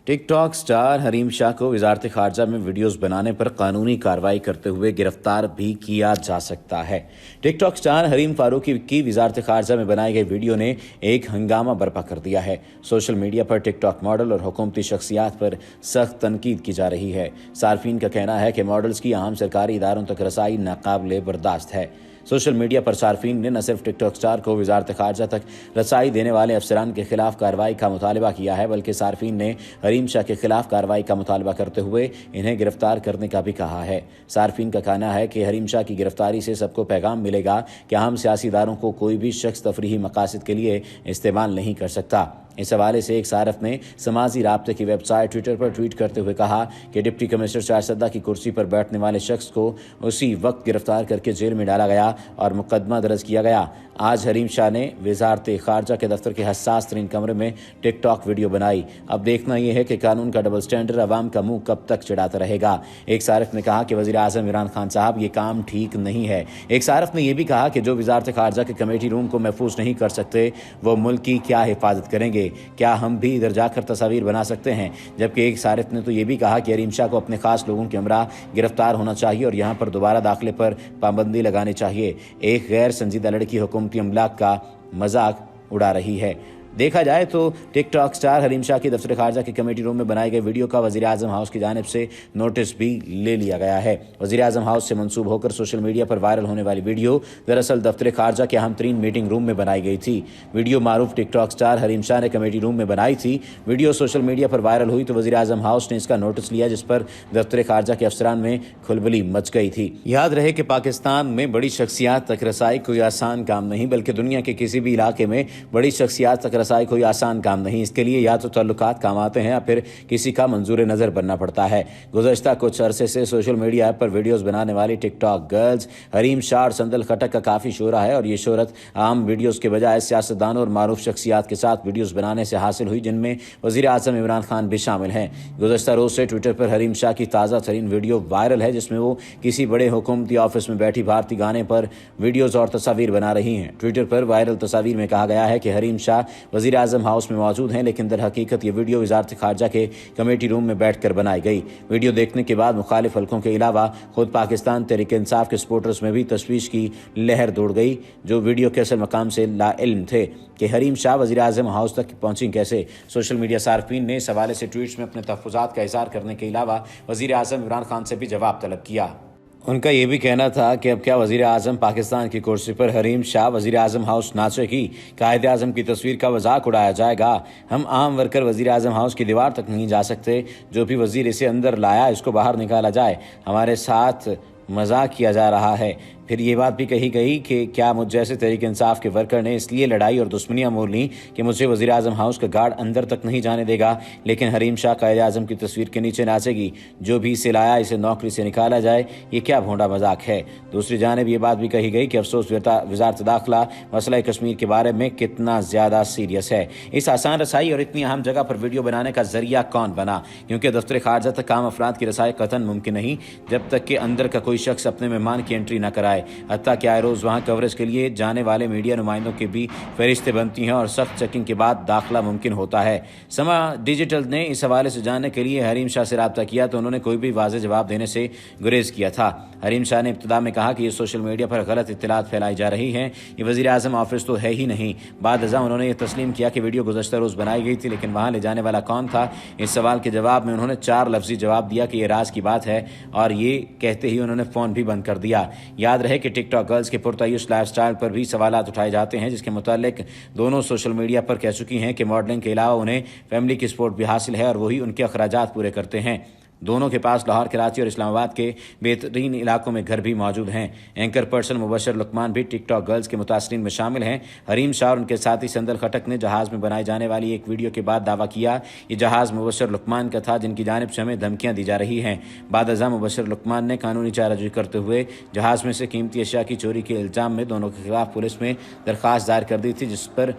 Tick tock star Hareem Shah को वजारत खारजा में videos बनाने पर कानूनी कार्रवाई करते हुए गिरफ्तार भी किया जा सकता है। TikTok star Hareem Farooqui की वजारत खारजा में बनाए गए वीडियो ने एक हंगामा बर्पा कर दिया है। सोशल मीडिया पर टिक टॉक मॉडल और हुकूमती शख्सियात पर सख्त तनकीद की जा रही है। सार्फिन का कहना है कि मॉडल्स की अहम सरकारी इदारों तक रसाई नाकाबिले बर्दाश्त है। सोशल मीडिया पर सार्फिन ने न सिर्फ टिक टॉक स्टार को वजारत खारजा तक रसाई देने वाले अफसरान के खिलाफ कार्रवाई का मुतालबा किया है, बल्कि सार्फिन ने हरीम शाह के खिलाफ कार्रवाई का मुतालबा करते हुए इन्हें गिरफ्तार करने का भी कहा है। सार्फिन का कहना है कि हरीम शाह की गिरफ्तारी से सबको पैगाम मिलेगा कि अहम सियासी इदारों को कोई भी शख्स तफरीही मकासद के लिए इस्तेमाल नहीं कर सकता। इस हवाले से एक सारफ ने समाजी राब्ते की वेबसाइट ट्विटर पर ट्वीट करते हुए कहा कि डिप्टी कमिश्नर शाहसदा की कुर्सी पर बैठने वाले शख्स को उसी वक्त गिरफ्तार करके जेल में डाला गया और मुकदमा दर्ज किया गया। आज हरीम शाह ने वजारत खारजा के दफ्तर के हसास तरीन कमरे में टिक टॉक वीडियो बनाई। अब देखना यह है कि कानून का डबल स्टैंडर्ड अवाम का मुंह कब तक चिढ़ाता रहेगा। एक सारफ ने कहा कि वज़ीर आज़म इमरान खान साहब ये काम ठीक नहीं है। एक सारफ ने यह भी कहा कि जो वजारत खारजा के कमेटी रूम को महफूज नहीं कर सकते वो मुल्क की क्या हिफाजत करेंगे। क्या हम भी इधर जाकर तस्वीर बना सकते हैं। जबकि एक सारिफ ने तो ये भी कहा कि हरीम शाह को अपने खास लोगों के हमरा गिरफ्तार होना चाहिए और यहाँ पर दोबारा दाखिले पर पाबंदी लगानी चाहिए। एक गैर संजीदा लड़की हुकूमती अमला का मजाक उड़ा रही है। देखा जाए तो tick tock star Hareem Shah की दफ्तर खारजा की कमेटी रूम में बनाए गए वीडियो का वज़ीर आज़म हाउस की जानिब से नोटिस भी ले लिया गया है। वज़ीर आज़म हाउस से मंसूब होकर सोशल मीडिया पर वायरल होने वाली वीडियो दरअसल दफ्तर खारजा के अहम तरीन मीटिंग रूम में बनाई गई थी। वीडियो मारूफ TikTok star Hareem Shah ने कमेटी रूम में बनाई थी। वीडियो सोशल मीडिया पर वायरल हुई तो वज़ीर आज़म हाउस ने इसका नोटिस लिया, जिस पर दफ्तर खारजा के अफसरान में खुलबली मच गई थी। याद रहे कि पाकिस्तान में बड़ी शख्सियात तक रसाई कोई आसान काम नहीं, बल्कि दुनिया के किसी भी इलाके में बड़ी शख्सियात तक रसाई कोई आसान काम नहीं। इसके लिए या तो ताल्लुकात काम आते हैं या फिर किसी का मंजूर नज़र बनना पड़ता है। गुज़श्ता कुछ अरसे से सोशल मीडिया ऐप पर वीडियोस बनाने वाली tick tock girls Hareem Shah और संदल खटक का काफ़ी शोरा है और ये शोहरत आम वीडियोस के बजाय सियासतदानों और मारूफ शख्सियात के साथ वीडियोस बनाने से हासिल हुई, जिनमें वज़ीर आज़म इमरान खान भी शामिल हैं। गुज़श्ता रोज़ से ट्विटर पर हरीम शाह की ताज़ा तरीन वीडियो वायरल है, जिसमें वो किसी बड़े हुकूमती ऑफिस में बैठी भारतीय गाने पर वीडियोज़ और तस्वीर बना रही हैं। ट्विटर पर वायरल तस्वीर में कहा गया है कि हरीम शाह वज़ीर आज़म हाउस में मौजूद हैं, लेकिन दर हकीकत ये वीडियो वजारत खारजा के कमेटी रूम में बैठकर बनाई गई। वीडियो देखने के बाद मुखालिफ हल्कों के अलावा खुद पाकिस्तान तहरीक इंसाफ के सपोर्टर्स में भी तशवीश की लहर दौड़ गई, जो वीडियो के असल मकाम से लाइल्म थे कि हरीम शाह वज़ीर आज़म हाउस तक पहुंची कैसे। सोशल मीडिया सार्फिन ने इस हवाले से ट्वीट्स में अपने तहफ़्फ़ुज़ात का इज़हार करने के अलावा वज़ीर आज़म इमरान खान से भी जवाब तलब किया। उनका ये भी कहना था कि अब क्या वज़ीर आज़म पाकिस्तान की कुर्सी पर हरीम शाह वज़ीर आज़म हाउस नाचेगी, कायदे आज़म की तस्वीर का मजाक उड़ाया जाएगा। हम आम वर्कर वज़ीर आज़म हाउस की दीवार तक नहीं जा सकते। जो भी वज़ीर इसे अंदर लाया इसको बाहर निकाला जाए। हमारे साथ मजाक किया जा रहा है। फिर ये बात भी कही गई कि क्या मुझ जैसे तहरीक इंसाफ के वर्कर ने इसलिए लड़ाई और दुश्मनियां मोल ली कि मुझे वज़ीर आज़म हाउस का गार्ड अंदर तक नहीं जाने देगा, लेकिन हरीम शाह कायदे आज़म की तस्वीर के नीचे नाचेगी। जो भी इसे लाया इसे नौकरी से निकाला जाए। ये क्या भोंडा मजाक है। दूसरी जानिब ये बात भी कही गई कि अफसोस वजारत दाखिला मसला कश्मीर के बारे में कितना ज़्यादा सीरियस है। इस आसान रसाई और इतनी अहम जगह पर वीडियो बनाने का जरिया कौन बना, क्योंकि दफ्तर खारजा तक आम अफराद की रसाई कतन मुमकिन नहीं जब तक कि अंदर का कोई शख्स अपने मेहमान की एंट्री न कराए। हत्ता कि आए रोज़ वहाँ कवरेज के लिए जाने वाले मीडिया नुमाइंदों की भी फहरिस्तें बनती हैं और सख्त चेकिंग के बाद दाखिला मुमकिन होता है। समा डिजिटल ने इस हवाले से जानने के लिए हरीम शाह से रब्ता किया तो उन्होंने कोई भी वाज़ेह जवाब देने से गुरेज किया था। हरीम शाह ने इब्तिदा में कहा कि ये सोशल मीडिया पर गलत इत्तलात फैलाई जा रही हैं, ये वज़ीर आज़म ऑफिस तो है ही नहीं। बाद अज़ा उन्होंने ये तस्लीम किया कि वीडियो गुज़श्ता रोज़ बनाई गई थी, लेकिन वहाँ ले जाने वाला कौन था। इस सवाल के जवाब में उन्होंने 4 लफ्ज़ी जवाब दिया कि ये राज की बात है, और ये कहते ही उन्होंने फ़ोन भी बंद कर दिया। याद रहे कि टिक टॉक गर्ल्स के पुरतयुस लाइफस्टाइल पर भी सवालात उठाए जाते हैं, जिसके मुतालिक दोनों सोशल मीडिया पर कह चुकी हैं कि मॉडलिंग के अलावा उन्हें फैमिली की सपोर्ट भी हासिल है और वही उनके अखराजात पूरे करते हैं। दोनों के पास लाहौर, कराची और इस्लामाबाद के बेहतरीन इलाकों में घर भी मौजूद हैं। एंकर पर्सन मुबशर लुकमान भी टिक टॉक गर्ल्स के मुतासरीन में शामिल हैं। हरीम शाह और उनके साथी संदल खटक ने जहाज़ में बनाई जाने वाली एक वीडियो के बाद दावा किया ये जहाज़ मुबशर लुकमान का था, जिनकी जानिब से हमें धमकियाँ दी जा रही हैं। बाद अज़ा मुबशर लुकमान ने कानूनी चाराजोई करते हुए जहाज़ में से कीमती अशिया की चोरी के इल्ज़ाम में दोनों के खिलाफ पुलिस में दरख्वास्त दायर कर दी थी, जिस पर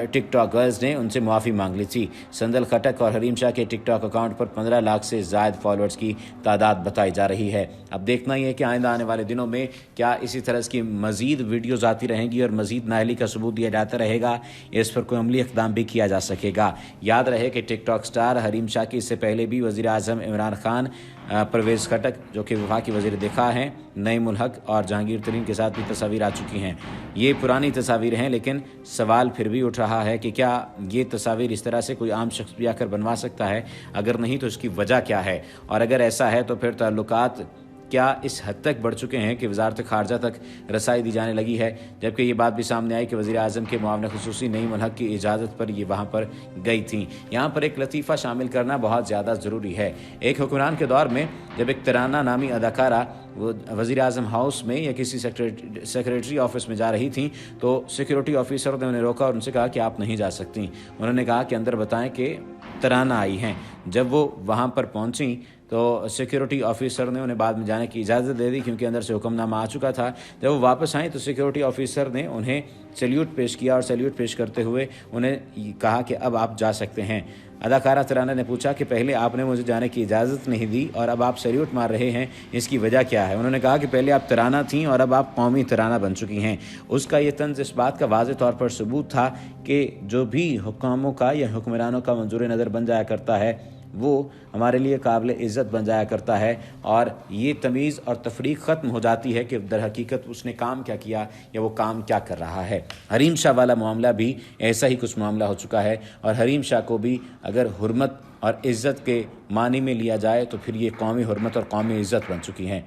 टिक टॉक गर्ल्स ने उनसे मुआफ़ी मांग ली थी। संदल खटक और हरीम शाह के टिक टॉक अकाउंट पर 15 लाख से ज़ायद फॉलोअर्स की तादाद बताई जा रही है। अब देखना ही है कि आइंदा आने वाले दिनों में क्या इसी तरह की मज़ीद वीडियोज़ आती रहेंगी और मज़ीद नाअहली का सबूत दिया जाता रहेगा, इस पर कोई अमली इक़दाम भी किया जा सकेगा। याद रहे कि टिकटॉक स्टार हरीम शाह की इससे पहले भी वज़ीर आज़म इमरान खान, परवेज़ खटक जो कि वफाकी वज़ीर दिफा हैं, नईम उल हक और जहांगीर तरीन के साथ भी तस्वीर आ चुकी हैं। ये पुरानी तस्वीर हैं, लेकिन सवाल फिर भी उठ रहा है कि क्या ये तस्वीर इस तरह से कोई आम शख्स भी आकर बनवा सकता है? अगर नहीं तो इसकी वजह क्या है, और अगर ऐसा है तो फिर ताल्लुकात क्या इस हद तक बढ़ चुके हैं कि वजारत खारजा तक रसाई दी जाने लगी है? जबकि ये बात भी सामने आई कि वज़ीर आज़म के मुआविन खुसूसी नईम उल हक की इजाज़त पर ये वहाँ पर गई थी। यहाँ पर एक लतीफ़ा शामिल करना बहुत ज़्यादा ज़रूरी है। एक हुक्मरान के दौर में जब एक तराना नामी अदाकारा वो वज़ीर आज़म हाउस में या किसी सेक्रेटरी ऑफिस में जा रही थी, तो सिक्योरिटी ऑफिसर ने उन्हें रोका और उनसे कहा कि आप नहीं जा सकती। उन्होंने कहा कि अंदर बताएं कि तराना आई हैं। जब वो वहाँ पर पहुँची तो सिक्योरिटी ऑफिसर ने उन्हें बाद में जाने की इजाज़त दे दी, क्योंकि अंदर से हुक्मनामा आ चुका था। जब वो वापस आए तो सिक्योरिटी ऑफिसर ने उन्हें सैल्यूट पेश किया और सैल्यूट पेश करते हुए उन्हें कहा कि अब आप जा सकते हैं। अदाकारा तराना ने पूछा कि पहले आपने मुझे जाने की इजाज़त नहीं दी और अब आप सैल्यूट मार रहे हैं, इसकी वजह क्या है? उन्होंने कहा कि पहले आप तराना थीं और अब आप कौमी तराना बन चुकी हैं। उसका ये तंज़ इस बात का वाज़ेह तौर पर सबूत था कि जो भी हुक्कामों का या हुक्मरानों का मंजूर नज़र बन जाया करता है, वो हमारे लिए काबिल इज़्ज़त बन जाया करता है, और ये तमीज़ और तफरीक ख़त्म हो जाती है कि दर हकीकत उसने काम क्या किया या वो काम क्या कर रहा है। हरीम शाह वाला मामला भी ऐसा ही कुछ मामला हो चुका है, और हरीम शाह को भी अगर हुर्मत और इज़्ज़त के मानी में लिया जाए तो फिर ये कौमी हुर्मत और कौमी इज़्ज़त बन चुकी हैं।